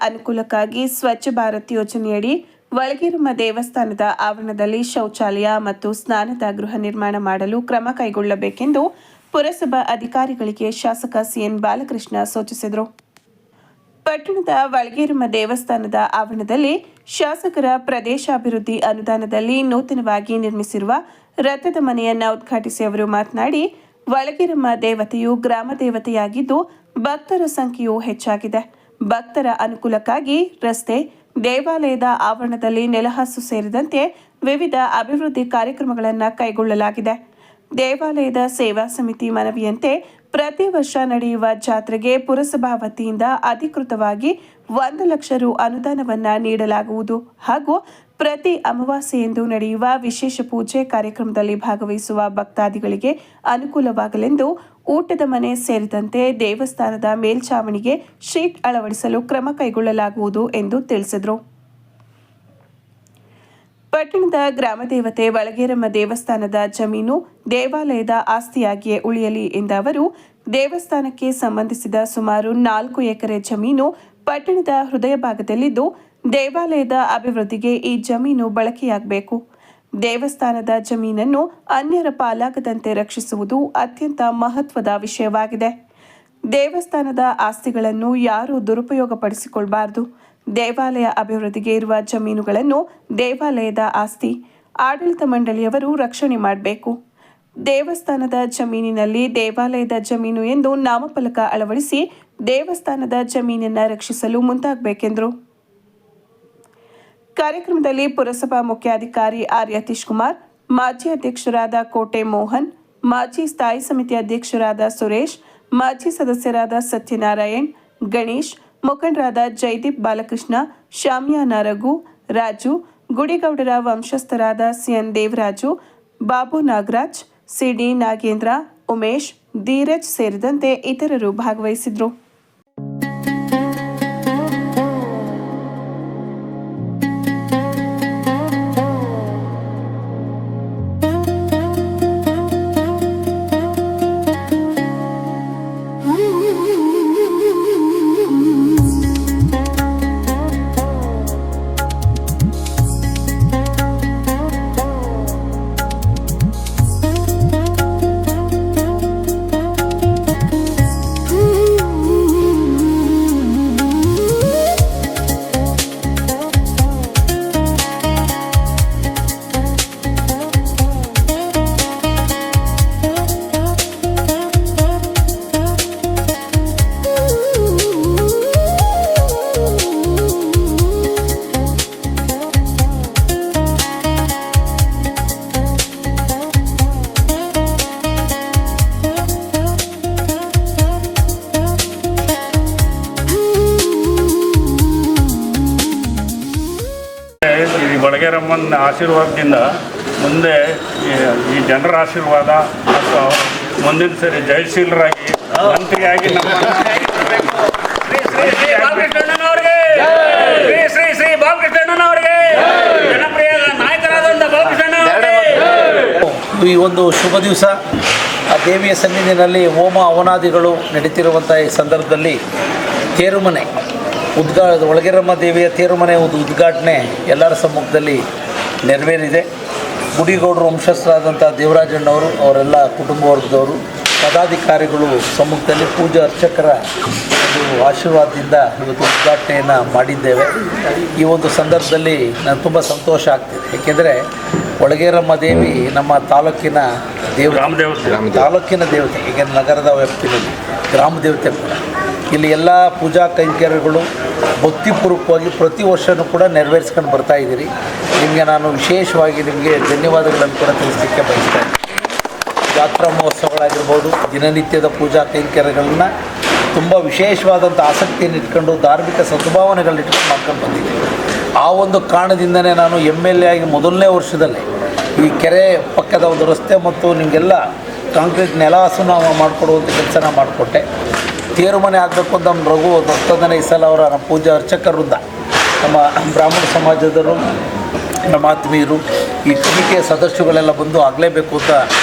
ಅನುಕೂಲಕ್ಕಾಗಿ ಸ್ವಚ್ಛ ಭಾರತ್ ಯೋಜನೆಯಡಿ ವಳಗೇರಮ್ಮ ದೇವಸ್ಥಾನದ ಆವರಣದಲ್ಲಿ ಶೌಚಾಲಯ ಮತ್ತು ಸ್ನಾನದ ಗೃಹ ನಿರ್ಮಾಣ ಮಾಡಲು ಕ್ರಮ ಕೈಗೊಳ್ಳಬೇಕೆಂದು ಪುರಸಭಾ ಅಧಿಕಾರಿಗಳಿಗೆ ಶಾಸಕ ಸಿಎನ್ ಬಾಲಕೃಷ್ಣ ಸೂಚಿಸಿದರು. ಪಟ್ಟಣದ ವಳಗೇರಮ್ಮ ದೇವಸ್ಥಾನದ ಆವರಣದಲ್ಲಿ ಶಾಸಕರ ಪ್ರದೇಶಾಭಿವೃದ್ಧಿ ಅನುದಾನದಲ್ಲಿ ನೂತನವಾಗಿ ನಿರ್ಮಿಸಿರುವ ರಥದ ಮನೆಯನ್ನು ಉದ್ಘಾಟಿಸಿ ಅವರು ಮಾತನಾಡಿ, ವಳಗೇರಮ್ಮ ದೇವತೆಯು ಗ್ರಾಮ ದೇವತೆಯಾಗಿದ್ದು ಭಕ್ತರ ಸಂಖ್ಯೆಯೂ ಹೆಚ್ಚಾಗಿದೆ. ಭಕ್ತರ ಅನುಕೂಲಕ್ಕಾಗಿ ರಸ್ತೆ, ದೇವಾಲಯದ ಆವರಣದಲ್ಲಿ ನೆಲಹಾಸು ಸೇರಿದಂತೆ ವಿವಿಧ ಅಭಿವೃದ್ಧಿ ಕಾರ್ಯಕ್ರಮಗಳನ್ನು ಕೈಗೊಳ್ಳಲಾಗಿದೆ. ದೇವಾಲಯದ ಸೇವಾ ಸಮಿತಿ ಮನವಿಯಂತೆ ಪ್ರತಿ ವರ್ಷ ನಡೆಯುವ ಜಾತ್ರೆಗೆ ಪುರಸಭಾ ವತಿಯಿಂದ ಅಧಿಕೃತವಾಗಿ 1 ಲಕ್ಷ ರು ಅನುದಾನವನ್ನು ನೀಡಲಾಗುವುದು ಹಾಗೂ ಪ್ರತಿ ಅಮಾವಾಸ್ಯೆಯಂದು ನಡೆಯುವ ವಿಶೇಷ ಪೂಜೆ ಕಾರ್ಯಕ್ರಮದಲ್ಲಿ ಭಾಗವಹಿಸುವ ಭಕ್ತಾದಿಗಳಿಗೆ ಅನುಕೂಲವಾಗಲೆಂದು ಊಟದ ಮನೆ ಸೇರಿದಂತೆ ದೇವಸ್ಥಾನದ ಮೇಲ್ಛಾವಣಿಗೆ ಶೀಟ್ ಅಳವಡಿಸಲು ಕ್ರಮ ಕೈಗೊಳ್ಳಲಾಗುವುದು ಎಂದು ತಿಳಿಸಿದರು. ಪಟ್ಟಣದ ಗ್ರಾಮದೇವತೆ ವಳಗೇರಮ್ಮ ದೇವಸ್ಥಾನದ ಜಮೀನು ದೇವಾಲಯದ ಆಸ್ತಿಯಾಗಿಯೇ ಉಳಿಯಲಿ ಎಂದ ಅವರು, ದೇವಸ್ಥಾನಕ್ಕೆ ಸಂಬಂಧಿಸಿದ ಸುಮಾರು 4 ಎಕರೆ ಜಮೀನು ಪಟ್ಟಣದ ಹೃದಯ ಭಾಗದಲ್ಲಿದ್ದು ದೇವಾಲಯದ ಅಭಿವೃದ್ಧಿಗೆ ಈ ಜಮೀನು ಬಳಕೆಯಾಗಬೇಕು. ದೇವಸ್ಥಾನದ ಜಮೀನನ್ನು ಅನ್ಯರ ಪಾಲಾಗದಂತೆ ರಕ್ಷಿಸುವುದು ಅತ್ಯಂತ ಮಹತ್ವದ ವಿಷಯವಾಗಿದೆ. ದೇವಸ್ಥಾನದ ಆಸ್ತಿಗಳನ್ನು ಯಾರೂ ದುರುಪಯೋಗಪಡಿಸಿಕೊಳ್ಳಬಾರದು. ದೇವಾಲಯ ಅಭಿವೃದ್ಧಿಗೆ ಇರುವ ಜಮೀನುಗಳನ್ನು ದೇವಾಲಯದ ಆಸ್ತಿ ಆಡಳಿತ ಮಂಡಳಿಯವರು ರಕ್ಷಣೆ ಮಾಡಬೇಕು. ದೇವಸ್ಥಾನದ ಜಮೀನಿನಲ್ಲಿ ದೇವಾಲಯದ ಜಮೀನು ಎಂದು ನಾಮಫಲಕ ಅಳವಡಿಸಿ ದೇವಸ್ಥಾನದ ಜಮೀನನ್ನು ರಕ್ಷಿಸಲು ಮುಂದಾಗಬೇಕೆಂದರು. ಕಾರ್ಯಕ್ರಮದಲ್ಲಿ ಪುರಸಭಾ ಮುಖ್ಯಾಧಿಕಾರಿ ಆರ್ ಯತೀಶ್ ಕುಮಾರ್, ಮಾಜಿ ಅಧ್ಯಕ್ಷರಾದ ಕೋಟೆ ಮೋಹನ್, ಮಾಜಿ ಸ್ಥಾಯಿ ಸಮಿತಿ ಅಧ್ಯಕ್ಷರಾದ ಸುರೇಶ್, ಮಾಜಿ ಸದಸ್ಯರಾದ ಸತ್ಯನಾರಾಯಣ್, ಗಣೇಶ್, ಮುಖಂಡರಾದ ಜಯದೀಪ್ ಬಾಲಕೃಷ್ಣ, ಶಾಮಿಯಾನ ರಘು, ರಾಜು, ಗುಡಿಗೌಡರ ವಂಶಸ್ಥರಾದ ಸಿಎನ್ ದೇವರಾಜು, ಬಾಬು ನಾಗರಾಜ್, ಸಿಡಿ ನಾಗೇಂದ್ರ, ಉಮೇಶ್, ಧೀರಜ್ ಸೇರಿದಂತೆ ಇತರರು ಭಾಗವಹಿಸಿದ್ರು. ವಳಗೇರಮ್ಮನ ಆಶೀರ್ವಾದದಿಂದ ಮುಂದೆ ಈ ಜನರ ಆಶೀರ್ವಾದ ಮತ್ತು ಮುಂದಿನ ಸರಿ ಜಯಶೀಲರಾಗಿ ಮಂತ್ರಿಯಾಗಿ ನಮ್ಮ ಜನಪ್ರಿಯ ನಾಯಕರಾದಂಥ ಬಾಲಕೃಷ್ಣ ಈ ಒಂದು ಶುಭ ದಿವಸ ಆ ದೇವಿಯ ಸನ್ನಿಧಿನಲ್ಲಿ ಹೋಮ ಹವನಾದಿಗಳು ನಡೀತಿರುವಂಥ ಈ ಸಂದರ್ಭದಲ್ಲಿ ತೇರುಮನೆ ವಳಗೇರಮ್ಮ ದೇವಿಯ ತೇರುಮನೆ ಉದ್ಘಾಟನೆ ಎಲ್ಲರ ಸಮ್ಮುಖದಲ್ಲಿ ನೆರವೇರಿದೆ. ಗುಡಿಗೌಡರು ವಂಶಸ್ಥರಾದಂಥ ದೇವರಾಜಣ್ಣವರು, ಅವರೆಲ್ಲ ಕುಟುಂಬ ವರ್ಗದವರು, ಪದಾಧಿಕಾರಿಗಳು ಸಮ್ಮುಖದಲ್ಲಿ ಪೂಜಾ ಅರ್ಚಕರ ಒಂದು ಆಶೀರ್ವಾದದಿಂದ ಇವತ್ತು ಉದ್ಘಾಟನೆಯನ್ನು ಮಾಡಿದ್ದೇವೆ. ಈ ಒಂದು ಸಂದರ್ಭದಲ್ಲಿ ನಾನು ತುಂಬ ಸಂತೋಷ ಆಗ್ತಿದೆ. ಏಕೆಂದರೆ ವಳಗೇರಮ್ಮ ದೇವಿ ನಮ್ಮ ತಾಲೂಕಿನ ತಾಲೂಕಿನ ದೇವತೆ, ಈಗ ನಗರದ ವ್ಯಾಪ್ತಿಯಲ್ಲಿ ಗ್ರಾಮ ದೇವತೆ ಕೂಡ. ಇಲ್ಲಿ ಎಲ್ಲ ಪೂಜಾ ಕೈಂಕರ್ಯಗಳು ಭಕ್ತಿಪೂರ್ವಕವಾಗಿ ಪ್ರತಿ ವರ್ಷವೂ ಕೂಡ ನೆರವೇರಿಸ್ಕೊಂಡು ಬರ್ತಾಯಿದ್ದೀರಿ. ನಿಮಗೆ ನಾನು ವಿಶೇಷವಾಗಿ ನಿಮಗೆ ಧನ್ಯವಾದಗಳನ್ನು ಕೂಡ ತಿಳಿಸಲಿಕ್ಕೆ ಬಯಸ್ತಾ ಇದ್ದೀನಿ. ಜಾತ್ರಾ ಮಹೋತ್ಸವಗಳಾಗಿರ್ಬೋದು, ದಿನನಿತ್ಯದ ಪೂಜಾ ಕೈಂಕರ್ಯಗಳನ್ನು ತುಂಬ ವಿಶೇಷವಾದಂಥ ಆಸಕ್ತಿಯನ್ನು ಇಟ್ಕೊಂಡು ಧಾರ್ಮಿಕ ಸದ್ಭಾವನೆಗಳನ್ನ ಇಟ್ಕೊಂಡು ಮಾಡ್ಕೊಂಡು ಬಂದಿದ್ದೀನಿ. ಆ ಒಂದು ಕಾರಣದಿಂದನೇ ನಾನು MLA ಆಗಿ ಮೊದಲನೇ ವರ್ಷದಲ್ಲೇ ಈ ಕೆರೆ ಪಕ್ಕದ ಒಂದು ರಸ್ತೆ ಮತ್ತು ನಿಮಗೆಲ್ಲ ಕಾಂಕ್ರೀಟ್ ನೆಲಹಾಸು ಮಾಡಿಕೊಡುವಂಥ ಕೆಲಸನ ಮಾಡಿಕೊಟ್ಟೆ. ತೇರುಮನೆ ಆಗಬೇಕು ಅಂತ ನಮ್ಮ ರಘು ಭಕ್ತದನೇ ಈ ಸಲ ಅವರ ನಮ್ಮ ಪೂಜಾ ಅರ್ಚಕರಿಂದ ನಮ್ಮ ಬ್ರಾಹ್ಮಣ ಸಮಾಜದವರು, ನಮ್ಮ ಆತ್ಮೀಯರು, ಈ ಕಮಿಟಿಯ ಸದಸ್ಯರುಗಳೆಲ್ಲ ಬಂದು ಆಗಲೇಬೇಕು ಅಂತ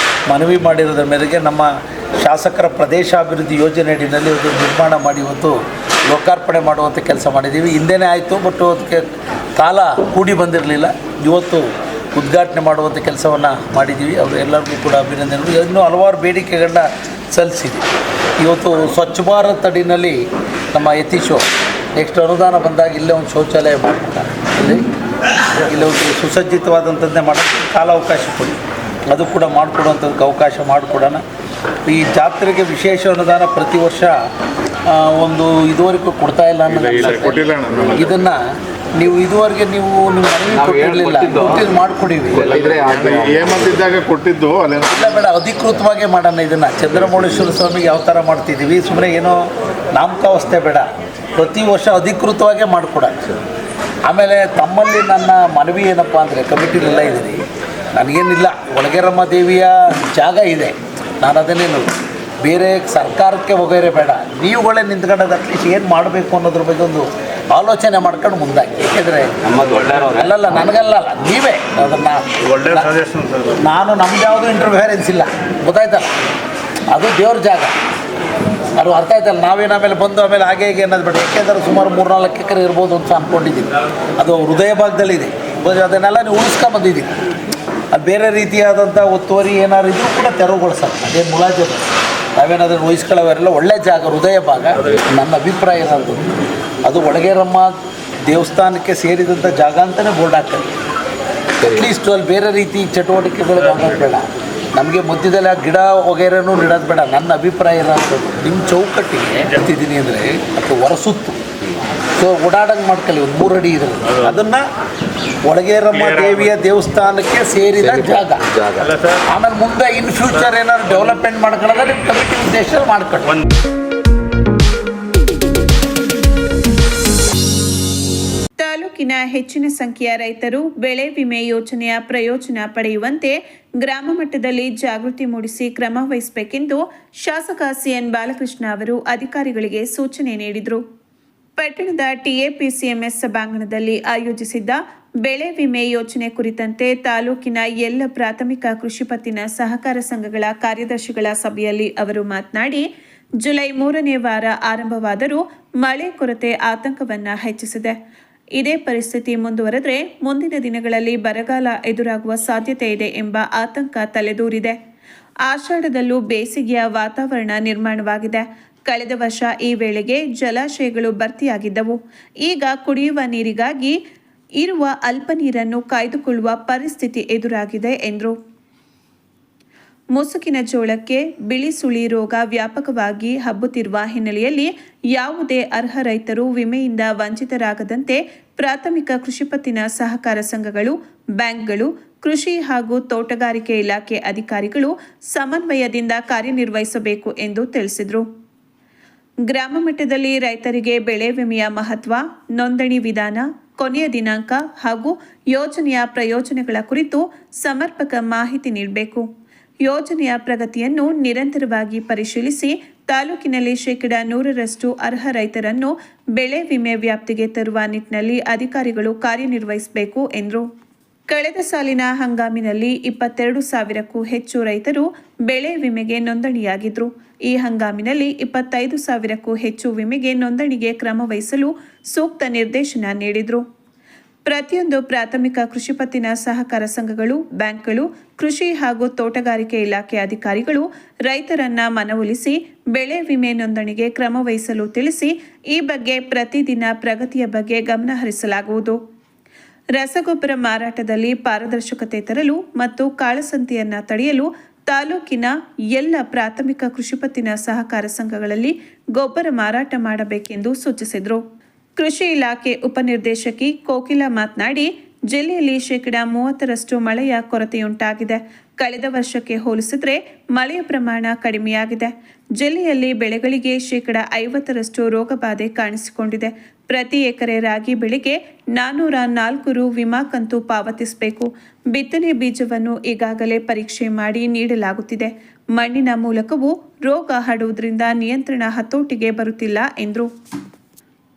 ಮನವಿ ಮಾಡಿರೋದ್ರ ಮೇರೆಗೆ ನಮ್ಮ ಶಾಸಕರ ಪ್ರದೇಶಾಭಿವೃದ್ಧಿ ಯೋಜನೆ ಅಡಿಯಲ್ಲಿ ಒಂದು ನಿರ್ಮಾಣ ಮಾಡಿ ಇವತ್ತು ಲೋಕಾರ್ಪಣೆ ಮಾಡುವಂಥ ಕೆಲಸ ಮಾಡಿದ್ದೀವಿ. ಹಿಂದೆನೇ ಆಯಿತು, ಬಟ್ ಅದಕ್ಕೆ ಕಾಲ ಕೂಡಿ ಬಂದಿರಲಿಲ್ಲ. ಇವತ್ತು ಉದ್ಘಾಟನೆ ಮಾಡುವಂಥ ಕೆಲಸವನ್ನು ಮಾಡಿದ್ದೀವಿ. ಅವರು ಎಲ್ಲರಿಗೂ ಕೂಡ ಅಭಿನಂದನೆಗಳು. ಇನ್ನೂ ಹಲವಾರು ಬೇಡಿಕೆಗಳನ್ನ ಸಲ್ಲಿಸಿದ್ವಿ. ಇವತ್ತು ಸ್ವಚ್ಛ ಭಾರತ್ ಅಡಿನಲ್ಲಿ ನಮ್ಮ ಯತೀಶು ನೆಕ್ಸ್ಟ್ ಅನುದಾನ ಬಂದಾಗ ಇಲ್ಲೇ ಒಂದು ಶೌಚಾಲಯ ಮಾಡ್ತಾರೆ, ಇಲ್ಲಿ ಒಂದು ಸುಸಜ್ಜಿತವಾದಂಥದ್ದೇ ಮಾಡೋಕ್ಕೆ ಕಾಲಾವಕಾಶ ಕೊಡಿ, ಅದು ಕೂಡ ಮಾಡಿಕೊಡುವಂಥದ್ದಕ್ಕೆ ಅವಕಾಶ ಮಾಡಿಕೊಡೋಣ. ಈ ಜಾತ್ರೆಗೆ ವಿಶೇಷ ಅನುದಾನ ಪ್ರತಿ ವರ್ಷ ಒಂದು ಇದುವರೆಗೂ ಕೊಡ್ತಾ ಇಲ್ಲ ಅನ್ನೋದು. ಇದನ್ನು ನೀವು ಇದುವರೆಗೆ ನೀವು ನಿಮ್ಮ ಮನವಿ ಕೊಟ್ಟಿರಲಿಲ್ಲ, ಕೊಟ್ಟಿದ್ದು ಮಾಡಿಕೊಡಿವಿ. ಕೊಟ್ಟಿದ್ದು ಇಲ್ಲ ಬೇಡ, ಅಧಿಕೃತವಾಗೇ ಮಾಡೋಣ. ಇದನ್ನು ಚಂದ್ರಮೌಳೇಶ್ವರ ಸ್ವಾಮಿಗೆ ಯಾವ ಥರ ಮಾಡ್ತಿದ್ದೀವಿ, ಸುಮ್ಮನೆ ಏನೋ ನಾಮಕಾವಸ್ಥೆ ಬೇಡ, ಪ್ರತಿ ವರ್ಷ ಅಧಿಕೃತವಾಗೇ ಮಾಡಿಕೊಡ. ಆಮೇಲೆ ತಮ್ಮಲ್ಲಿ ನನ್ನ ಮನವಿ ಏನಪ್ಪ ಅಂದರೆ, ಕಮಿಟಿಲೆಲ್ಲ ಇದ್ದೀನಿ, ನನಗೇನಿಲ್ಲ, ಒಳಗೇರಮ್ಮ ದೇವಿಯ ಜಾಗ ಇದೆ, ನಾನು ಅದನ್ನೇನು ಬೇರೆ ಸರ್ಕಾರಕ್ಕೆ ವಗೈರೆ ಬೇಡ, ನೀವುಗಳೇ ನಿಂತ್ಕೊಂಡದ್ದು ಅಟ್ಲೀಸ್ಟ್ ಏನು ಮಾಡಬೇಕು ಅನ್ನೋದ್ರ ಬಗ್ಗೆ ಒಂದು ಆಲೋಚನೆ ಮಾಡ್ಕೊಂಡು ಮುಂದಾಗಿ. ಏಕೆಂದರೆ ಅಲ್ಲಲ್ಲ ನನಗಲ್ಲ, ನೀವೇ ಅದನ್ನು, ನಾನು ನಮ್ದು ಯಾವುದೂ ಇಂಟರ್ಫಿಯರೆನ್ಸ್ ಇಲ್ಲ, ಗೊತ್ತಾಯ್ತಲ್ಲ, ಅದು ದೇವ್ರ ಜಾಗ, ಅದು ಅರ್ಥ ಆಯ್ತಲ್ಲ. ನಾವೇನು ಆಮೇಲೆ ಬಂದು ಆಮೇಲೆ ಹಾಗೆ ಹೇಗೆ ಅನ್ನೋದು ಬೇಡ. ಏಕೆಂದರೆ ಸುಮಾರು 3-4 ಎಕರೆ ಇರ್ಬೋದು ಅಂತ ಅಂದ್ಕೊಂಡಿದ್ದೀನಿ. ಅದು ಹೃದಯ ಭಾಗದಲ್ಲಿದೆ, ಅದನ್ನೆಲ್ಲ ನೀವು ಉಳಿಸ್ಕೊಂಬಂದಿದ್ದೀವಿ. ಅದು ಬೇರೆ ರೀತಿಯಾದಂಥ ಒತ್ತುವರಿ ಏನಾದ್ರು ಇದ್ರೂ ಕೂಡ ತೆರವುಗೊಳಿಸೋದು, ಅದೇನು ಮುಲಾಜು, ನಾವೇನಾದ್ರೂ ವಹಿಸ್ಕೊಳ್ಳೋವರೆಲ್ಲ ಒಳ್ಳೆ ಜಾಗ, ಹೃದಯ ಭಾಗ. ನನ್ನ ಅಭಿಪ್ರಾಯ ಇರೋದು ಅದು ಒಳಗೇರಮ್ಮ ದೇವಸ್ಥಾನಕ್ಕೆ ಸೇರಿದಂಥ ಜಾಗ ಅಂತಲೇ ಬೋರ್ಡ್ ಹಾಕ್ತಾರೆ. ಅಟ್ಲೀಸ್ಟ್ ಅಲ್ಲಿ ಬೇರೆ ರೀತಿ ಚಟುವಟಿಕೆಗಳು ಮಾಡೋದು ಬೇಡ. ನಮಗೆ ಮಧ್ಯದಲ್ಲಿ ಆ ಗಿಡ ವಗೈರೆನೂ ನೆಡೋದು ಬೇಡ. ನನ್ನ ಅಭಿಪ್ರಾಯ ಇರೋದು ನಿಮ್ಮ ಚೌಕಟ್ಟಿಗೆ ಎತ್ತಿದ್ದೀನಿ ಅಂದರೆ ಅಥವಾ ಹೊರಸುತ್ತು ಸೊ ಓಡಾಡಂಗೆ ಮಾಡ್ಕೊಳ್ಳಿ, ಒಂದು 3 ಅಡಿ ಇದ್ರೆ ಅದನ್ನು ಒಳಗೇರಮ್ಮ ದೇವಿಯ ದೇವಸ್ಥಾನಕ್ಕೆ ಸೇರಿದ ಜಾಗ. ಆಮೇಲೆ ಮುಂದೆ ಇನ್ ಫ್ಯೂಚರ್ ಏನಾದ್ರು ಡೆವಲಪ್ಮೆಂಟ್ ಮಾಡ್ಕೊಳ್ಳೋದ್ರೆ ನಿಮ್ಮ ಕಮಿಟಿ ಉದ್ದೇಶ ಮಾಡ್ಕೊಳ್ಳಿ. ತಾಲೂಕಿನ ಹೆಚ್ಚಿನ ಸಂಖ್ಯೆಯ ರೈತರು ಬೆಳೆ ವಿಮೆ ಯೋಜನೆಯ ಪ್ರಯೋಜನ ಪಡೆಯುವಂತೆ ಗ್ರಾಮ ಮಟ್ಟದಲ್ಲಿ ಜಾಗೃತಿ ಮೂಡಿಸಿ ಕ್ರಮ ವಹಿಸಬೇಕೆಂದು ಶಾಸಕ ಸಿಎನ್ ಬಾಲಕೃಷ್ಣ ಅವರು ಅಧಿಕಾರಿಗಳಿಗೆ ಸೂಚನೆ ನೀಡಿದರು. ಪಟ್ಟಣದ ಟಿಎಪಿಸಿಎಂಎಸ್ ಸಭಾಂಗಣದಲ್ಲಿ ಆಯೋಜಿಸಿದ್ದ ಬೆಳೆ ವಿಮೆ ಯೋಜನೆ ಕುರಿತಂತೆ ತಾಲೂಕಿನ ಎಲ್ಲ ಪ್ರಾಥಮಿಕ ಕೃಷಿ ಪತ್ತಿನ ಸಹಕಾರ ಸಂಘಗಳ ಕಾರ್ಯದರ್ಶಿಗಳ ಸಭೆಯಲ್ಲಿ ಅವರು ಮಾತನಾಡಿ, ಜುಲೈ 3ನೇ ವಾರ ಆರಂಭವಾದರೂ ಮಳೆ ಕೊರತೆ ಆತಂಕವನ್ನು ಹೆಚ್ಚಿಸಿದೆ. ಇದೇ ಪರಿಸ್ಥಿತಿ ಮುಂದುವರೆದರೆ ಮುಂದಿನ ದಿನಗಳಲ್ಲಿ ಬರಗಾಲ ಎದುರಾಗುವ ಸಾಧ್ಯತೆ ಇದೆ ಎಂಬ ಆತಂಕ ತಲೆದೂರಿದೆ. ಆಷಾಢದಲ್ಲೂ ಬೇಸಿಗೆಯ ವಾತಾವರಣ ನಿರ್ಮಾಣವಾಗಿದೆ. ಕಳೆದ ವರ್ಷ ಈ ವೇಳೆಗೆ ಜಲಾಶಯಗಳು ಭರ್ತಿಯಾಗಿದ್ದವು. ಈಗ ಕುಡಿಯುವ ನೀರಿಗಾಗಿ ಇರುವ ಅಲ್ಪ ನೀರನ್ನು ಕಾಯ್ದುಕೊಳ್ಳುವ ಪರಿಸ್ಥಿತಿ ಎದುರಾಗಿದೆ ಎಂದರು. ಮುಸುಕಿನ ಜೋಳಕ್ಕೆ ಬಿಳಿ ಸುಳಿ ರೋಗ ವ್ಯಾಪಕವಾಗಿ ಹಬ್ಬುತ್ತಿರುವ ಹಿನ್ನೆಲೆಯಲ್ಲಿ ಯಾವುದೇ ಅರ್ಹ ರೈತರು ವಿಮೆಯಿಂದ ವಂಚಿತರಾಗದಂತೆ ಪ್ರಾಥಮಿಕ ಕೃಷಿ ಪತ್ತಿನ ಸಹಕಾರ ಸಂಘಗಳು, ಬ್ಯಾಂಕ್ಗಳು, ಕೃಷಿ ಹಾಗೂ ತೋಟಗಾರಿಕೆ ಇಲಾಖೆ ಅಧಿಕಾರಿಗಳು ಸಮನ್ವಯದಿಂದ ಕಾರ್ಯನಿರ್ವಹಿಸಬೇಕು ಎಂದು ತಿಳಿಸಿದರು. ಗ್ರಾಮ ಮಟ್ಟದಲ್ಲಿ ರೈತರಿಗೆ ಬೆಳೆ ವಿಮೆಯ ಮಹತ್ವ, ನೋಂದಣಿ ವಿಧಾನ, ಕೊನೆಯ ದಿನಾಂಕ ಹಾಗೂ ಯೋಜನೆಯ ಪ್ರಯೋಜನಗಳ ಕುರಿತು ಸಮರ್ಪಕ ಮಾಹಿತಿ ನೀಡಬೇಕು. ಯೋಜನೆಯ ಪ್ರಗತಿಯನ್ನು ನಿರಂತರವಾಗಿ ಪರಿಶೀಲಿಸಿ ತಾಲೂಕಿನಲ್ಲಿ 100% ಅರ್ಹ ರೈತರನ್ನು ಬೆಳೆ ವಿಮೆ ವ್ಯಾಪ್ತಿಗೆ ತರುವ ನಿಟ್ಟಿನಲ್ಲಿ ಅಧಿಕಾರಿಗಳು ಕಾರ್ಯನಿರ್ವಹಿಸಬೇಕು ಎಂದರು. ಕಳೆದ ಸಾಲಿನ ಹಂಗಾಮಿನಲ್ಲಿ 22,000ಕ್ಕೂ ಹೆಚ್ಚು ರೈತರು ಬೆಳೆ ವಿಮೆಗೆ ನೋಂದಣಿಯಾಗಿದ್ದರು. ಈ ಹಂಗಾಮಿನಲ್ಲಿ 25,000ಕ್ಕೂ ಹೆಚ್ಚು ವಿಮೆಗೆ ನೋಂದಣಿಗೆ ಕ್ರಮ ವಹಿಸಲು ಸೂಕ್ತ ನಿರ್ದೇಶನ ನೀಡಿದರು. ಪ್ರತಿಯೊಂದು ಪ್ರಾಥಮಿಕ ಕೃಷಿ ಪತ್ತಿನ ಸಹಕಾರ ಸಂಘಗಳು, ಬ್ಯಾಂಕ್ಗಳು, ಕೃಷಿ ಹಾಗೂ ತೋಟಗಾರಿಕೆ ಇಲಾಖೆ ಅಧಿಕಾರಿಗಳು ರೈತರನ್ನ ಮನವೊಲಿಸಿ ಬೆಳೆ ವಿಮೆ ನೋಂದಣಿಗೆ ಕ್ರಮ ವಹಿಸಲು ತಿಳಿಸಿ ಈ ಬಗ್ಗೆ ಪ್ರತಿದಿನ ಪ್ರಗತಿಯ ಬಗ್ಗೆ ಗಮನ ಹರಿಸಲಾಗುವುದು. ರಸಗೊಬ್ಬರ ಮಾರಾಟದಲ್ಲಿ ಪಾರದರ್ಶಕತೆ ತರಲು ಮತ್ತು ಕಾಳಸಂತೆಯನ್ನ ತಡೆಯಲು ತಾಲೂಕಿನ ಎಲ್ಲ ಪ್ರಾಥಮಿಕ ಕೃಷಿ ಪತ್ತಿನ ಸಹಕಾರ ಸಂಘಗಳಲ್ಲಿ ಗೊಬ್ಬರ ಮಾರಾಟ ಮಾಡಬೇಕೆಂದು ಸೂಚಿಸಿದರು. ಕೃಷಿ ಇಲಾಖೆ ಉಪನಿರ್ದೇಶಕಿ ಕೋಕಿಲಾ ಮಾತನಾಡಿ, ಜಿಲ್ಲೆಯಲ್ಲಿ 30% ಮಳೆಯ ಕೊರತೆಯುಂಟಾಗಿದೆ. ಕಳೆದ ವರ್ಷಕ್ಕೆ ಹೋಲಿಸಿದರೆ ಮಳೆಯ ಪ್ರಮಾಣ ಕಡಿಮೆಯಾಗಿದೆ. ಜಿಲ್ಲೆಯಲ್ಲಿ ಬೆಳೆಗಳಿಗೆ 50% ರೋಗಬಾಧೆ ಕಾಣಿಸಿಕೊಂಡಿದೆ. ಪ್ರತಿ ಎಕರೆ ರಾಗಿ ಬೆಳೆಗೆ 404 ರು ವಿಮಾ ಕಂತು ಪಾವತಿಸಬೇಕು. ಬಿತ್ತನೆ ಬೀಜವನ್ನು ಈಗಾಗಲೇ ಪರೀಕ್ಷೆ ಮಾಡಿ ನೀಡಲಾಗುತ್ತಿದೆ. ಮಣ್ಣಿನ ಮೂಲಕವೂ ರೋಗ ಹರಡುವುದರಿಂದ ನಿಯಂತ್ರಣ ಹತೋಟಿಗೆ ಬರುತ್ತಿಲ್ಲ ಎಂದರು.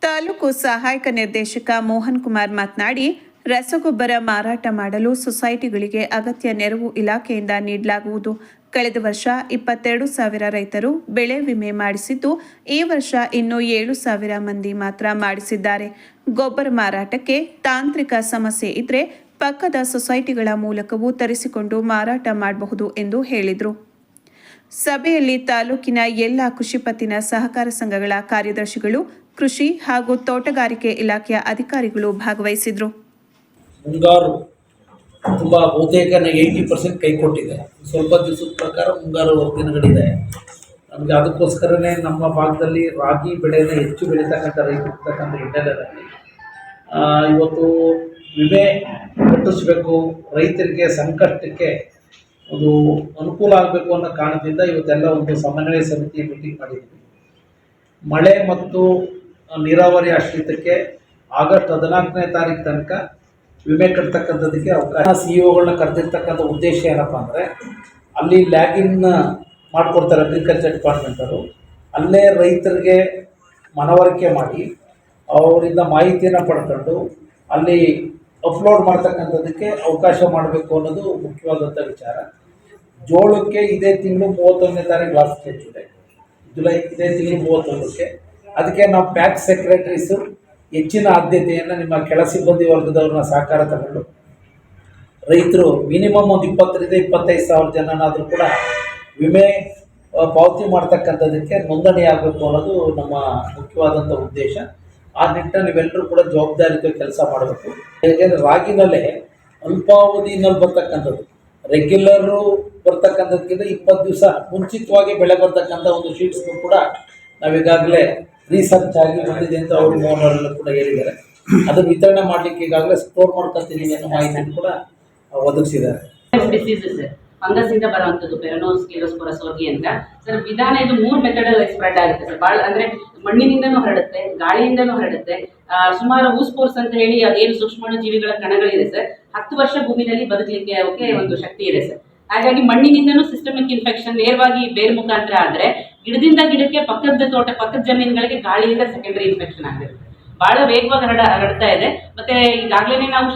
ತಾಲೂಕು ಸಹಾಯಕ ನಿರ್ದೇಶಕ ಮೋಹನ್ ಕುಮಾರ್ ಮಾತನಾಡಿ, ರಸಗೊಬ್ಬರ ಮಾರಾಟ ಮಾಡಲು ಸೊಸೈಟಿಗಳಿಗೆ ಅಗತ್ಯ ನೆರವು ಇಲಾಖೆಯಿಂದ ನೀಡಲಾಗುವುದು. ಕಳೆದ ವರ್ಷ 22,000 ರೈತರು ಬೆಳೆ ವಿಮೆ ಮಾಡಿಸಿದ್ದು, ಈ ವರ್ಷ ಇನ್ನೂ 7,000 ಮಂದಿ ಮಾತ್ರ ಮಾಡಿಸಿದ್ದಾರೆ. ಗೊಬ್ಬರ ಮಾರಾಟಕ್ಕೆ ತಾಂತ್ರಿಕ ಸಮಸ್ಯೆ ಇದ್ರೆ ಪಕ್ಕದ ಸೊಸೈಟಿಗಳ ಮೂಲಕವೂ ತರಿಸಿಕೊಂಡು ಮಾರಾಟ ಮಾಡಬಹುದು ಎಂದು ಹೇಳಿದರು. ಸಭೆಯಲ್ಲಿ ತಾಲೂಕಿನ ಎಲ್ಲ ಕೃಷಿ ಪತ್ತಿನ ಸಹಕಾರ ಸಂಘಗಳ ಕಾರ್ಯದರ್ಶಿಗಳು, ಕೃಷಿ ಹಾಗೂ ತೋಟಗಾರಿಕೆ ಇಲಾಖೆಯ ಅಧಿಕಾರಿಗಳು ಭಾಗವಹಿಸಿದರು. ಮುಂಗಾರು ತುಂಬ ಬಹುತೇಕ 80% ಕೈ ಕೊಟ್ಟಿದೆ. ಸ್ವಲ್ಪ ದಿವಸದ ಪ್ರಕಾರ ಮುಂಗಾರು ದಿನಗಳಿದೆ. ನಮಗೆ ಅದಕ್ಕೋಸ್ಕರನೇ ನಮ್ಮ ಭಾಗದಲ್ಲಿ ರಾಗಿ ಬೆಳೆಯನ್ನು ಹೆಚ್ಚು ಬೆಳೀತಕ್ಕಂಥ ರೈತರು ಇರ್ತಕ್ಕಂಥ ಹಿನ್ನೆಲೆಯಲ್ಲಿ ಇವತ್ತು ವಿಮೆ ಕಟ್ಟಿಸಬೇಕು, ರೈತರಿಗೆ ಸಂಕಷ್ಟಕ್ಕೆ ಒಂದು ಅನುಕೂಲ ಆಗಬೇಕು ಅನ್ನೋ ಕಾರಣದಿಂದ ಇವತ್ತೆಲ್ಲ ಒಂದು ಸಮನ್ವಯ ಸಮಿತಿ ಮೀಟಿಂಗ್ ಮಾಡಿದ್ವಿ. ಮಳೆ ಮತ್ತು ನೀರಾವರಿ ಆಶ್ರಿತಕ್ಕೆ ಆಗಸ್ಟ್ 14ನೇ ತಾರೀಕು ತನಕ ವಿಮೆ ಕಟ್ತಕ್ಕಂಥದ್ದಕ್ಕೆ ಅವಕಾಶ. CEO ಕರೆದಿರ್ತಕ್ಕಂಥ ಉದ್ದೇಶ ಏನಪ್ಪ ಅಂದರೆ, ಅಲ್ಲಿ ಲ್ಯಾಗಿನ್ ಮಾಡಿಕೊಡ್ತಾರೆ ಅಗ್ರಿಕಲ್ಚರ್ ಡಿಪಾರ್ಟ್ಮೆಂಟರು. ಅಲ್ಲೇ ರೈತರಿಗೆ ಮನವರಿಕೆ ಮಾಡಿ ಅವರಿಂದ ಮಾಹಿತಿಯನ್ನು ಪಡ್ಕೊಂಡು ಅಲ್ಲಿ ಅಪ್ಲೋಡ್ ಮಾಡ್ತಕ್ಕಂಥದ್ದಕ್ಕೆ ಅವಕಾಶ ಮಾಡಬೇಕು ಅನ್ನೋದು ಮುಖ್ಯವಾದಂಥ ವಿಚಾರ. ಜೋಳಕ್ಕೆ ಇದೇ ತಿಂಗಳು 31ನೇ ತಾರೀಕು ಲಾಸ್ಟ್ ಡೇಟ್ ಇದೆ, ಜುಲೈ ಇದೇ ತಿಂಗಳು 31ಕ್ಕೆ. ಅದಕ್ಕೆ ನಾವು ಪ್ಯಾಕ್ ಸೆಕ್ರೆಟರೀಸು ಹೆಚ್ಚಿನ ಆದ್ಯತೆಯನ್ನು ನಿಮ್ಮ ಕೆಳ ಸಿಬ್ಬಂದಿ ವರ್ಗದವ್ರನ್ನ ಸಹಕಾರ ತಗೊಂಡು ರೈತರು ಮಿನಿಮಮ್ ಒಂದು 20,000 ರಿಂದ 25,000 ಜನನಾದರೂ ಕೂಡ ವಿಮೆ ಪಾವತಿ ಮಾಡ್ತಕ್ಕಂಥದ್ದಕ್ಕೆ ನೋಂದಣಿ ಆಗಬೇಕು ಅನ್ನೋದು ನಮ್ಮ ಮುಖ್ಯವಾದಂಥ ಉದ್ದೇಶ. ಆ ನಿಟ್ಟಿನಲ್ಲಿ ನೀವೆಲ್ಲರೂ ಕೂಡ ಜವಾಬ್ದಾರಿಯುತ ಕೆಲಸ ಮಾಡಬೇಕು. ಯಾಕೆಂದರೆ ರಾಗಿನಲ್ಲೇ ಅಲ್ಪಾವಧಿನಲ್ಲಿ ಬರ್ತಕ್ಕಂಥದ್ದು, ರೆಗ್ಯುಲರು ಬರ್ತಕ್ಕಂಥದ್ದಕ್ಕಿಂತ 20 ದಿವಸ ಮುಂಚಿತವಾಗಿ ಬೆಳೆ ಬರ್ತಕ್ಕಂಥ ಒಂದು ಶೀಟ್ಸ್ನು ಕೂಡ ನಾವೀಗಾಗಲೇ ರಿಸರ್ಚ್ ಆಗಿ ಬಂದಿದೆ ಅಂತ ಅವರು ಮೋಹನವರೆಲ್ಲ ಕೂಡ ಹೇಳಿದ್ದಾರೆ. ಅದನ್ನು ವಿತರಣೆ ಮಾಡಲಿಕ್ಕೆ ಈಗಾಗಲೇ ಸ್ಟೋರ್ ಮಾಡ್ಕೊಳ್ತೀನಿ ಅನ್ನೋ ಮಾಹಿತಿಯನ್ನು ಕೂಡ ಒದಗಿಸಿದ್ದಾರೆ. ಫಂಗಸ್ ಇಂದ ಬರುವಂತದ್ದು ಪೆರನೋಸ್ಕ್ಲಿರೋಸ್ಪೋರಸ್ ಅಂತ ಸರ್. ವಿಧಾನ ಇದು 3 ಮೆಥಡಲ್ಲಿ ಸ್ಪ್ರೆಡ್ ಆಗುತ್ತೆ ಸರ್. ಭಾಳ ಅಂದ್ರೆ ಮಣ್ಣಿನಿಂದನೂ ಹರಡುತ್ತೆ, ಗಾಳಿಯಿಂದನೂ ಹರಡುತ್ತೆ. ಸುಮಾರು ಊಸ್ಪೋರ್ಸ್ ಅಂತ ಹೇಳಿ ಅದೇನು ಸೂಕ್ಷ್ಮಾಣು ಜೀವಿಗಳ ಕಣಗಳಿದೆ ಸರ್, 10 ವರ್ಷ ಭೂಮಿನಲ್ಲಿ ಬದುಕಲಿಕ್ಕೆ ಅವಕ್ಕೆ ಒಂದು ಶಕ್ತಿ ಇದೆ ಸರ್. ಹಾಗಾಗಿ ಮಣ್ಣಿನಿಂದನೂ ಸಿಸ್ಟಮಿಕ್ ಇನ್ಫೆಕ್ಷನ್ ನೇರವಾಗಿ ಬೇರೆ ಮುಖಾಂತರ ಆದ್ರೆ, ಗಿಡದಿಂದ ಗಿಡಕ್ಕೆ ಪಕ್ಕದ ಜಮೀನುಗಳಿಗೆ ಗಾಳಿಯಿಂದ ಸೆಕೆಂಡರಿ ಇನ್ಫೆಕ್ಷನ್ ಆಗುತ್ತೆ. ಬಹಳ ವೇಗವಾಗಿ ಹರಡ್ತಾ ಇದೆ. ಮತ್ತೆ ಈಗಾಗಲೇ ನಾವು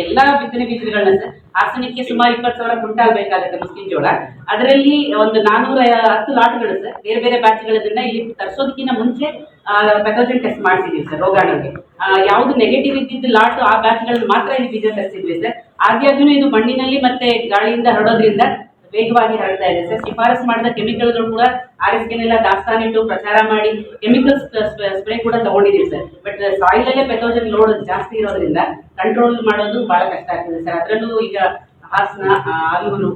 ಎಲ್ಲಾ ಬಿತ್ತನೆ ಬೀಜಗಳನ್ನ ಸರ್, ಹಾಸನಕ್ಕೆ ಸುಮಾರು 20,000 ಕ್ವಿಂಟಾಲ್ ಬೇಕಾಗುತ್ತೆ ಮುಸ್ಕಿನ ಜೋಳ. ಅದರಲ್ಲಿ ಒಂದು 410 ಲಾಟ್ಗಳು ಸರ್, ಬೇರೆ ಬೇರೆ ಬ್ಯಾಚ್ಗಳನ್ನ ಇಲ್ಲಿ ತರಿಸೋದಕ್ಕಿಂತ ಮುಂಚೆ ಪೆಥೋಜನ್ ಟೆಸ್ಟ್ ಮಾಡಿಸಿದ್ವಿ ಸರ್. ರೋಗಾಣುಗೆ ಯಾವ್ದು ನೆಗೆಟಿವ್ ಇದ್ದಿದ್ದು ಲಾಟ್ ಆ ಬ್ಯಾಚ್ಗಳನ್ನ ಮಾತ್ರ ಇಲ್ಲಿ ಬೀಜ ತರಿಸಿದ್ವಿ ಸರ್. ಆದ್ಯಾಗ್ಯೂ ಇದು ಮಣ್ಣಿನಲ್ಲಿ ಮತ್ತೆ ಗಾಳಿಯಿಂದ ಹರಡೋದ್ರಿಂದ ವೇಗವಾಗಿ ಹರಡ್ತಾ ಇದೆ ಸರ್. ಶಿಫಾರಸ್ ಮಾಡಿದ ಕೆಮಿಕಲ್ಗಳು ಕೂಡ RSKನೆಲ್ಲ ದಾಸ್ತಾನಿಟ್ಟು ಪ್ರಚಾರ ಮಾಡಿ ಕೆಮಿಕಲ್ಸ್ ಸ್ಪ್ರೇ ಕೂಡ ತಗೊಂಡಿದ್ದೀವಿ ಸರ್. ಬಟ್ ಸಾಯಿಲಲ್ಲೇ ಪೆಥೋಜನ್ ಲೋಡ್ ಜಾಸ್ತಿ ಇರೋದ್ರಿಂದ ಕಂಟ್ರೋಲ್ ಮಾಡೋದು ಬಹಳ ಕಷ್ಟ ಆಗ್ತದೆ ಸರ್. ಅದರಲ್ಲೂ ಈಗ ಹಾಸನ, ಆಲೂರು,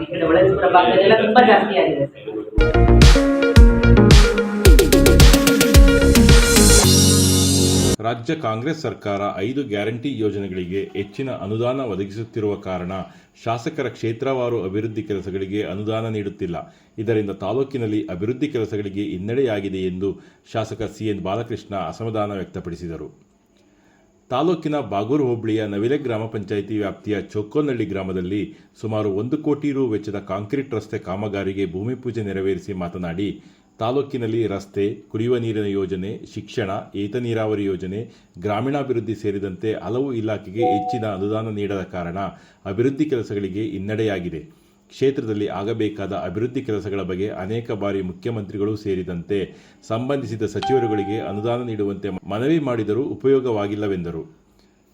ಈ ಕಡೆ ಹೊಳೆನರಸೀಪುರ ಭಾಗದಲ್ಲೆಲ್ಲ ತುಂಬಾ ಜಾಸ್ತಿ ಆಗಿದೆ ಸರ್. ರಾಜ್ಯ ಕಾಂಗ್ರೆಸ್ ಸರ್ಕಾರ 5 ಗ್ಯಾರಂಟಿ ಯೋಜನೆಗಳಿಗೆ ಹೆಚ್ಚಿನ ಅನುದಾನ ಒದಗಿಸುತ್ತಿರುವ ಕಾರಣ ಶಾಸಕರ ಕ್ಷೇತ್ರವಾರು ಅಭಿವೃದ್ಧಿ ಕೆಲಸಗಳಿಗೆ ಅನುದಾನ ನೀಡುತ್ತಿಲ್ಲ. ಇದರಿಂದ ತಾಲೂಕಿನಲ್ಲಿ ಅಭಿವೃದ್ಧಿ ಕೆಲಸಗಳಿಗೆ ಹಿನ್ನಡೆಯಾಗಿದೆ ಎಂದು ಶಾಸಕ CN ಬಾಲಕೃಷ್ಣ ಅಸಮಾಧಾನ ವ್ಯಕ್ತಪಡಿಸಿದರು. ತಾಲೂಕಿನ ಬಾಗೂರು ಹೋಬಳಿಯ ನವಿಲೆ ಗ್ರಾಮ ಪಂಚಾಯಿತಿ ವ್ಯಾಪ್ತಿಯ ಚೊಕ್ಕೋನಹಳ್ಳಿ ಗ್ರಾಮದಲ್ಲಿ ಸುಮಾರು 1 ಕೋಟಿ ರು ವೆಚ್ಚದ ಕಾಂಕ್ರೀಟ್ ರಸ್ತೆ ಕಾಮಗಾರಿಗೆ ಭೂಮಿ ಪೂಜೆ ನೆರವೇರಿಸಿ ಮಾತನಾಡಿ, ತಾಲೂಕಿನಲ್ಲಿ ರಸ್ತೆ, ಕುಡಿಯುವ ನೀರಿನ ಯೋಜನೆ, ಶಿಕ್ಷಣ, ಏತ ನೀರಾವರಿ ಯೋಜನೆ, ಗ್ರಾಮೀಣಾಭಿವೃದ್ಧಿ ಸೇರಿದಂತೆ ಹಲವು ಇಲಾಖೆಗೆ ಹೆಚ್ಚಿನ ಅನುದಾನ ನೀಡದ ಕಾರಣ ಅಭಿವೃದ್ಧಿ ಕೆಲಸಗಳಿಗೆ ಹಿನ್ನಡೆಯಾಗಿದೆ. ಕ್ಷೇತ್ರದಲ್ಲಿ ಆಗಬೇಕಾದ ಅಭಿವೃದ್ಧಿ ಕೆಲಸಗಳ ಬಗ್ಗೆ ಅನೇಕ ಬಾರಿ ಮುಖ್ಯಮಂತ್ರಿಗಳು ಸೇರಿದಂತೆ ಸಂಬಂಧಿಸಿದ ಸಚಿವರುಗಳಿಗೆ ಅನುದಾನ ನೀಡುವಂತೆ ಮನವಿ ಮಾಡಿದರೂ ಉಪಯೋಗವಾಗಿಲ್ಲವೆಂದರು.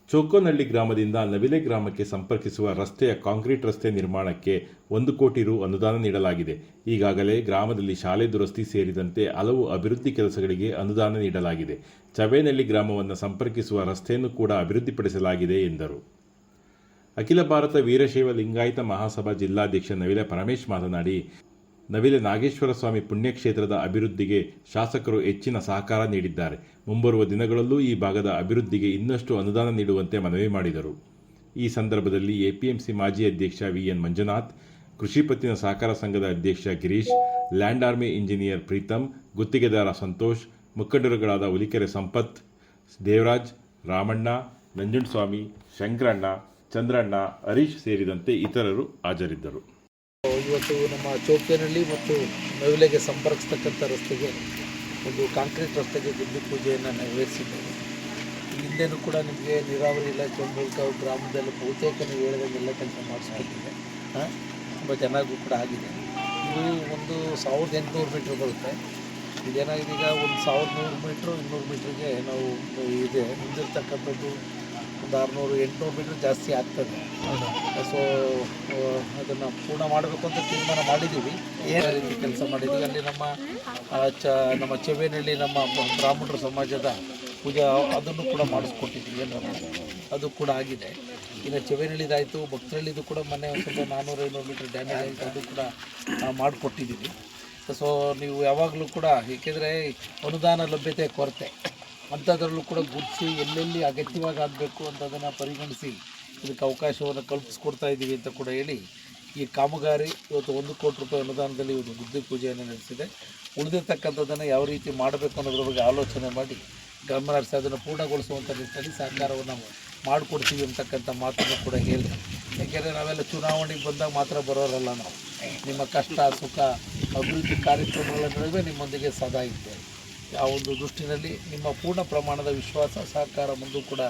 ಚೊಕ್ಕೋನಹಳ್ಳಿ ಗ್ರಾಮದಿಂದ ನವಿಲೆ ಗ್ರಾಮಕ್ಕೆ ಸಂಪರ್ಕಿಸುವ ರಸ್ತೆಯ ಕಾಂಕ್ರೀಟ್ ರಸ್ತೆ ನಿರ್ಮಾಣಕ್ಕೆ 1 ಕೋಟಿ ರು ಅನುದಾನ ನೀಡಲಾಗಿದೆ. ಈಗಾಗಲೇ ಗ್ರಾಮದಲ್ಲಿ ಶಾಲೆ ದುರಸ್ತಿ ಸೇರಿದಂತೆ ಹಲವು ಅಭಿವೃದ್ಧಿ ಕೆಲಸಗಳಿಗೆ ಅನುದಾನ ನೀಡಲಾಗಿದೆ. ಚವೇನಹಳ್ಳಿ ಗ್ರಾಮವನ್ನು ಸಂಪರ್ಕಿಸುವ ರಸ್ತೆಯನ್ನು ಕೂಡ ಅಭಿವೃದ್ಧಿಪಡಿಸಲಾಗಿದೆ ಎಂದರು. ಅಖಿಲ ಭಾರತ ವೀರಶೈವ ಲಿಂಗಾಯತ ಮಹಾಸಭಾ ಜಿಲ್ಲಾಧ್ಯಕ್ಷ ನವಿಲೆ ಪರಮೇಶ್ ಮಾತನಾಡಿ, ನವಿಲೆ ನಾಗೇಶ್ವರ ಸ್ವಾಮಿ ಪುಣ್ಯಕ್ಷೇತ್ರದ ಅಭಿವೃದ್ಧಿಗೆ ಶಾಸಕರು ಹೆಚ್ಚಿನ ಸಹಕಾರ ನೀಡಿದ್ದಾರೆ. ಮುಂಬರುವ ದಿನಗಳಲ್ಲೂ ಈ ಭಾಗದ ಅಭಿವೃದ್ಧಿಗೆ ಇನ್ನಷ್ಟು ಅನುದಾನ ನೀಡುವಂತೆ ಮನವಿ ಮಾಡಿದರು. ಈ ಸಂದರ್ಭದಲ್ಲಿ APMC ಮಾಜಿ ಅಧ್ಯಕ್ಷ VN ಮಂಜುನಾಥ್, ಕೃಷಿ ಪತ್ತಿನ ಸಹಕಾರ ಸಂಘದ ಅಧ್ಯಕ್ಷ Girish, land army engineer Preetham, ಗುತ್ತಿಗೆದಾರ ಸಂತೋಷ್, ಮುಖಂಡರುಗಳಾದ ಹುಲಿಕೆರೆ ಸಂಪತ್, ದೇವರಾಜ್, ರಾಮಣ್ಣ, ನಂಜುಂಡಸ್ವಾಮಿ, ಶಂಕರಣ್ಣ, ಚಂದ್ರಣ್ಣ, ಹರೀಶ್ ಸೇರಿದಂತೆ ಇತರರು ಹಾಜರಿದ್ದರು. ಇವತ್ತು ನಮ್ಮ ಚೌಕೇನಹಳ್ಳಿ ಮತ್ತು ನವಿಲೆಗೆ ಸಂಪರ್ಕಿಸ್ತಕ್ಕಂಥ ರಸ್ತೆಗೆ ಒಂದು ಕಾಂಕ್ರೀಟ್ ರಸ್ತೆಗೆ ಭೂಮಿ ಪೂಜೆಯನ್ನು ನೆರವೇರಿಸಿದ್ದೇವೆ. ಹಿಂದೆನೂ ಕೂಡ ನಿಮಗೆ ನೀರಾವರಿ ಇಲಾಖೆ ಮೂಲಕ ಗ್ರಾಮದಲ್ಲಿ ಬಹುತೇಕ ನೀವು ಹೇಳಿದಂಗೆಲ್ಲ ಕೆಲಸ ಮಾಡಿಸ್ಕೊಟ್ಟಿದೆ. ತುಂಬ ಚೆನ್ನಾಗೂ ಕೂಡ ಆಗಿದೆ. ಇದು ಒಂದು 1800 ಮೀಟ್ರ್ ಬರುತ್ತೆ. ಇದೇನಾಗಿದೆ, ಈಗ 1100 ಮೀಟ್ರು 200 ಮೀಟ್ರಿಗೆ ನಾವು ಇದೆ ಮುಂದಿರ್ತಕ್ಕಂಥದ್ದು ಒಂದು 600-800 ಮೀಟ್ರ್ ಜಾಸ್ತಿ ಆಗ್ತದೆ. ಸೊ ಅದನ್ನು ಪೂರ್ಣ ಮಾಡಬೇಕು ಅಂತ ತೀರ್ಮಾನ ಮಾಡಿದ್ದೀವಿ. ಏನು ರೀತಿ ಕೆಲಸ ಮಾಡಿದ್ದೀವಿ ಅಲ್ಲಿ ನಮ್ಮ ಚೆವೇನಹಳ್ಳಿ ನಮ್ಮ ಬ್ರಾಹ್ಮಣರ ಸಮಾಜದ ಪೂಜೆ ಅದನ್ನು ಕೂಡ ಮಾಡಿಸ್ಕೊಟ್ಟಿದ್ದೀವಿ. ಅದು ಕೂಡ ಆಗಿದೆ. ಇನ್ನು ಚೆವೇನಹಳ್ಳಿದಾಯಿತು, ಭಕ್ತರಳ್ಳಿದು ಕೂಡ ಮೊನ್ನೆ ಒಂದು ಸ್ವಲ್ಪ 400-500 ಮೀಟ್ರ್ ಡ್ಯಾಮೇಜ್ ಆಯಿತು, ಅದು ಕೂಡ ಮಾಡಿಕೊಟ್ಟಿದ್ದೀವಿ. ಸೊ ನೀವು ಯಾವಾಗಲೂ ಕೂಡ, ಏಕೆಂದರೆ ಅನುದಾನ ಲಭ್ಯತೆ ಕೊರತೆ ಅಂಥದ್ರಲ್ಲೂ ಕೂಡ ಗುರುತಿಸಿ ಎಲ್ಲೆಲ್ಲಿ ಅಗತ್ಯವಾಗಿ ಆಗಬೇಕು ಅಂತ ಅದನ್ನು ಪರಿಗಣಿಸಿ ಇದಕ್ಕೆ ಅವಕಾಶವನ್ನು ಕಲ್ಪಿಸ್ಕೊಡ್ತಾ ಇದ್ದೀವಿ ಅಂತ ಕೂಡ ಹೇಳಿ, ಈ ಕಾಮಗಾರಿ ಇವತ್ತು 1 ಕೋಟಿ ರೂಪಾಯಿ ಅನುದಾನದಲ್ಲಿ ಇವತ್ತು ಬುದ್ಧಿ ಪೂಜೆಯನ್ನು ನಡೆಸಿದೆ. ಉಳಿದಿರ್ತಕ್ಕಂಥದ್ದನ್ನು ಯಾವ ರೀತಿ ಮಾಡಬೇಕು ಅನ್ನೋದ್ರ ಬಗ್ಗೆ ಆಲೋಚನೆ ಮಾಡಿ ಗಮನ ಹರಿಸಿ ಅದನ್ನು ಪೂರ್ಣಗೊಳಿಸುವಂಥ ನಿಟ್ಟಿನಲ್ಲಿ ಸಹಕಾರವನ್ನು ನಾವು ಮಾಡಿಕೊಡ್ತೀವಿ ಅಂತಕ್ಕಂಥ ಮಾತನ್ನು ಕೂಡ ಹೇಳಿದೆ. ಯಾಕೆಂದರೆ ನಾವೆಲ್ಲ ಚುನಾವಣೆಗೆ ಬಂದಾಗ ಮಾತ್ರ ಬರೋರಲ್ಲ, ನಾವು ನಿಮ್ಮ ಕಷ್ಟ ಸುಖ ಅಭಿವೃದ್ಧಿ ಕಾರ್ಯಕ್ರಮಗಳ ನಡುವೆ ನಿಮ್ಮೊಂದಿಗೆ ಸದಾ ಇದ್ದೇವೆ. ಆ ಒಂದು ದೃಷ್ಟಿನಲ್ಲಿ ನಿಮ್ಮ ಪೂರ್ಣ ಪ್ರಮಾಣದ ವಿಶ್ವಾಸ ಸಹಕಾರ ಮುಂದೂ ಕೂಡ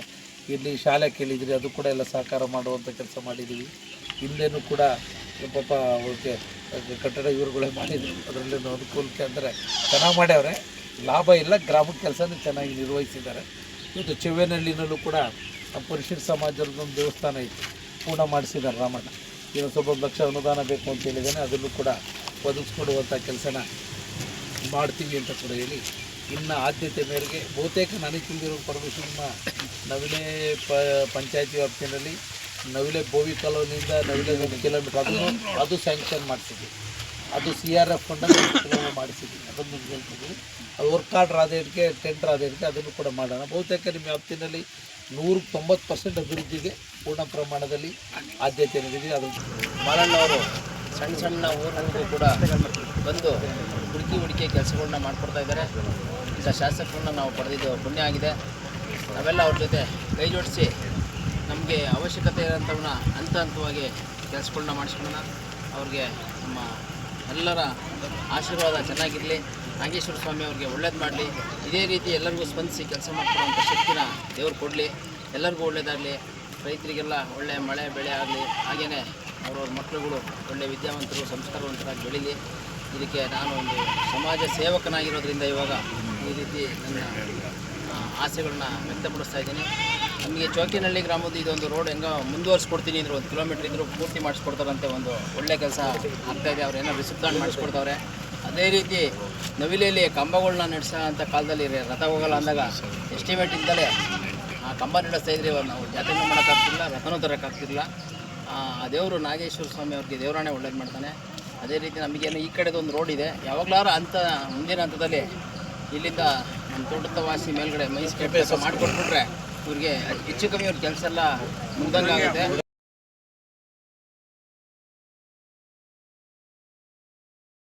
ಇಲ್ಲಿ ಶಾಲೆ ಕೇಳಿದ್ರಿ, ಅದು ಕೂಡ ಎಲ್ಲ ಸಹಕಾರ ಮಾಡುವಂಥ ಕೆಲಸ ಮಾಡಿದ್ದೀವಿ. ಹಿಂದೆನೂ ಕೂಡ ಪಾಪ ಅವ್ರಿಗೆ ಕಟ್ಟಡ ಇವರುಗಳೇ ಮಾಡಿದರು, ಅದರಲ್ಲಿ ಅನುಕೂಲಕ್ಕೆ ಅಂದರೆ ಚೆನ್ನಾಗಿ ಮಾಡ್ಯವ್ರೆ, ಲಾಭ ಇಲ್ಲ, ಗ್ರಾಮದ ಕೆಲಸನೂ ಚೆನ್ನಾಗಿ ನಿರ್ವಹಿಸಿದ್ದಾರೆ. ಇವತ್ತು ಚೆವೇನಹಳ್ಳಿನಲ್ಲೂ ಕೂಡ ಪರಿಶಿಷ್ಟ ಸಮಾಜದೊಂದು ದೇವಸ್ಥಾನ ಇತ್ತು, ಪೂರ್ಣ ಮಾಡಿಸಿದ್ದಾರೆ ರಾಮಣ್ಣ. ಇನ್ನು ಸ್ವಲ್ಪ 1 ಲಕ್ಷ ಅನುದಾನ ಬೇಕು ಅಂತ ಹೇಳಿದ್ದಾನೆ, ಅದನ್ನು ಕೂಡ ಒದಗಿಸ್ಕೊಡುವಂಥ ಕೆಲಸನ ಮಾಡ್ತೀವಿ ಅಂತ ಕೂಡ ಹೇಳಿ, ಇನ್ನು ಆದ್ಯತೆ ಮೇರೆಗೆ ಬಹುತೇಕ ನನಗೆ ತಿಳಿದಿರೋ ಪರಮೇಶ್ವರ ನಿಮ್ಮ ನವಿಲೆ ಪಂಚಾಯತಿ ವ್ಯಾಪ್ತಿಯಲ್ಲಿ ನವಿಲೆ ಬೋವಿ ಕಾಲೋನಿಯಿಂದ ನವಿಲೆ 1 ಕಿಲೋಮೀಟ್ರ್ ಅದು ಸ್ಯಾಂಕ್ಷನ್ ಮಾಡಿಸಿದ್ವಿ. ಅದು CRF ಫಂಡಲ್ಲಿ ಮಾಡಿಸಿದ್ವಿ, ಅದನ್ನು ಹೇಳ್ತಿದ್ವಿ. ಅದು ವರ್ಕ್ ಆರ್ಡ್ರ್ ಆದೇಟಿಗೆ ಟೆಂಡರ್ ಆದೇಟಿಗೆ ಅದನ್ನು ಕೂಡ ಮಾಡೋಣ. ಬಹುತೇಕ ನಿಮ್ಮ ವ್ಯಾಪ್ತಿನಲ್ಲಿ 190% ಅಭಿವೃದ್ಧಿಗೆ ಪೂರ್ಣ ಪ್ರಮಾಣದಲ್ಲಿ ಆದ್ಯತೆ ನೀಡಿದೆ. ಅದು ಮಾಲಣ್ಣವರು ಸಣ್ಣ ಊರಿಗೂ ಕೂಡ ಬಂದು ಹುಡುಕಿ ಕೆಲಸಗಳನ್ನ ಮಾಡಿಕೊಡ್ತಾ ಇದ್ದಾರೆ. ಇಂಥ ಶಾಸಕರನ್ನ ನಾವು ಪಡೆದಿದ್ದು ಪುಣ್ಯ ಆಗಿದೆ. ನಾವೆಲ್ಲ ಅವ್ರ ಜೊತೆ ಕೈ ಜೋಡಿಸಿ ನಮಗೆ ಅವಶ್ಯಕತೆ ಇರೋಂಥವನ್ನ ಹಂತವಾಗಿ ಕೆಲಸಗಳನ್ನ ಮಾಡಿಸ್ಕೊಳ್ಳೋಣ. ಅವ್ರಿಗೆ ನಮ್ಮ ಎಲ್ಲರ ಆಶೀರ್ವಾದ ಚೆನ್ನಾಗಿರಲಿ. ನಾಗೇಶ್ವರ ಸ್ವಾಮಿ ಅವ್ರಿಗೆ ಒಳ್ಳೇದು ಮಾಡಲಿ. ಇದೇ ರೀತಿ ಎಲ್ಲರಿಗೂ ಸ್ಪಂದಿಸಿ ಕೆಲಸ ಮಾಡ್ಕೊಳ್ಳೋಂಥ ಶಕ್ತಿನ ದೇವ್ರು ಕೊಡಲಿ. ಎಲ್ಲರಿಗೂ ಒಳ್ಳೇದಾಗಲಿ. ರೈತರಿಗೆಲ್ಲ ಒಳ್ಳೆಯ ಮಳೆ ಬೆಳೆ ಆಗಲಿ. ಹಾಗೆಯೇ ಅವ್ರವ್ರ ಮಕ್ಕಳುಗಳು ಒಳ್ಳೆಯ ವಿದ್ಯಾವಂತರು ಸಂಸ್ಕಾರವಂತರಾಗಿ ಬೆಳೀಲಿ. ಇದಕ್ಕೆ ನಾನು ಒಂದು ಸಮಾಜ ಸೇವಕನಾಗಿರೋದ್ರಿಂದ ಇವಾಗ ಈ ರೀತಿ ನನ್ನ ಆಸೆಗಳನ್ನ ವ್ಯಕ್ತಪಡಿಸ್ತಾ ಇದ್ದೀನಿ. ನಮಗೆ ಚೌಕಿನಹಳ್ಳಿ ಗ್ರಾಮದ ಇದೊಂದು ರೋಡ್ ಹೆಂಗೆ ಮುಂದುವರಿಸ್ಕೊಡ್ತೀನಿ ಅಂದರೆ 1 ಕಿಲೋಮೀಟ್ರ್ ಇದ್ದರೂ ಪೂರ್ತಿ ಮಾಡಿಸ್ಕೊಡ್ತಾರಂತೆ ಒಂದು ಒಳ್ಳೆ ಕೆಲಸ ಆಗ್ತಾಯಿದೆ. ಅವ್ರು ಏನೋ ರಿಸಿಪ್ಟಾನ್ ಮಾಡಿಸ್ಕೊಡ್ತಾವ್ರೆ. ಅದೇ ರೀತಿ ನವಿಲೆಯಲ್ಲಿ ಕಂಬಗಳನ್ನ ನಡೆಸೋ ಅಂಥ ಕಾಲದಲ್ಲಿ ರಥ ಹೋಗಲ್ಲ ಅಂದಾಗ ಎಸ್ಟಿಮೇಟ್ ಇದ್ದಲೇ ಆ ಕಂಬ ನಡೆಸ್ತಾಯಿದ್ರಿ. ನಾವು ಜಾತ್ರೆನೂ ಮಾಡೋಕ್ಕಾಗ್ತಿಲ್ಲ, ರಥನೂ ತರೋಕ್ಕಾಗ್ತಿರಲಿಲ್ಲ. ಆ ದೇವರು ನಾಗೇಶ್ವರ ಸ್ವಾಮಿ ಅವ್ರಿಗೆ ದೇವರಾಣೆ ಒಳ್ಳೇದು ಮಾಡ್ತಾನೆ. ಅದೇ ರೀತಿ ನಮಗೇನು ಈ ಕಡೆದೊಂದು ರೋಡ್ ಇದೆ, ಯಾವಾಗಲಾರು ಮುಂದಿನ ಹಂತದಲ್ಲಿ ಇಲ್ಲಿಂದ ನಮ್ಮ ತೋಟದ ವಾಸಿ ಮೇಲ್ಗಡೆ ಮೈಸ್ ಕೆಲಸ ಮಾಡಿಕೊಟ್ಬಿಟ್ರೆ ಇವ್ರಿಗೆ ಹೆಚ್ಚು ಕಮ್ಮಿ ಅವ್ರ ಕೆಲಸ ಎಲ್ಲ ಮುಗ್ದಂಗೆ ಆಗುತ್ತೆ.